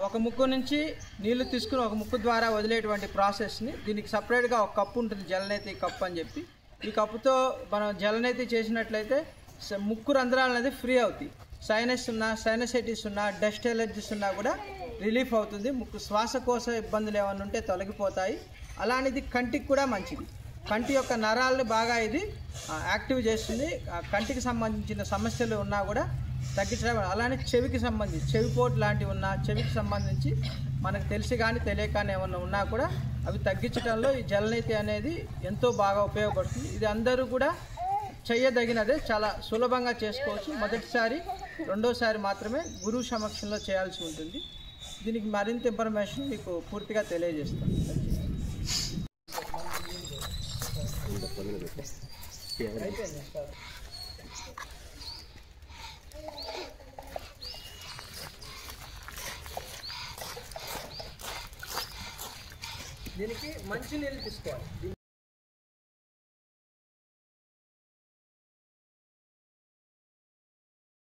ఒక ముక్కు నుంచి నీళ్లు తీసుకుని ఒక ముక్కు ద్వారా వదిలేటువంటి ప్రాసెస్ని దీనికి సపరేట్గా ఒక కప్పు ఉంటుంది, జలనేతి కప్పు అని చెప్పి. ఈ కప్పుతో మనం జలనేతి చేసినట్లయితే ముక్కు రంధ్రాలు అనేది ఫ్రీ అవుతాయి. సైనస్ ఉన్నా, సైనసైటిస్ ఉన్నా, డస్ట్ ఎలర్జీస్ ఉన్నా కూడా రిలీఫ్ అవుతుంది. ముక్కు శ్వాసకోశ ఇబ్బందులు ఏమైనా ఉంటే తొలగిపోతాయి. అలాంటిది కంటికి కూడా మంచిది. కంటి యొక్క నరాలను బాగా ఇది యాక్టివ్ చేస్తుంది. కంటికి సంబంధించిన సమస్యలు ఉన్నా కూడా తగ్గించడం. అలానే చెవికి సంబంధించి చెవిపోటు లాంటివి ఉన్నా, చెవికి సంబంధించి మనకు తెలిసి కానీ తెలియక కానీ ఏమన్నా ఉన్నా కూడా అవి తగ్గించడంలో ఈ జలనేతి అనేది ఎంతో బాగా ఉపయోగపడుతుంది. ఇది అందరూ కూడా చేయదగినదే, చాలా సులభంగా చేసుకోవచ్చు. మొదటిసారి, రెండోసారి మాత్రమే గురువు సమక్షంలో చేయాల్సి ఉంటుంది. దీనికి మరింత ఇన్ఫర్మేషన్ మీకు పూర్తిగా తెలియజేస్తాను. దీనికి మంచి నీళ్ళు తీసుకోవాలి.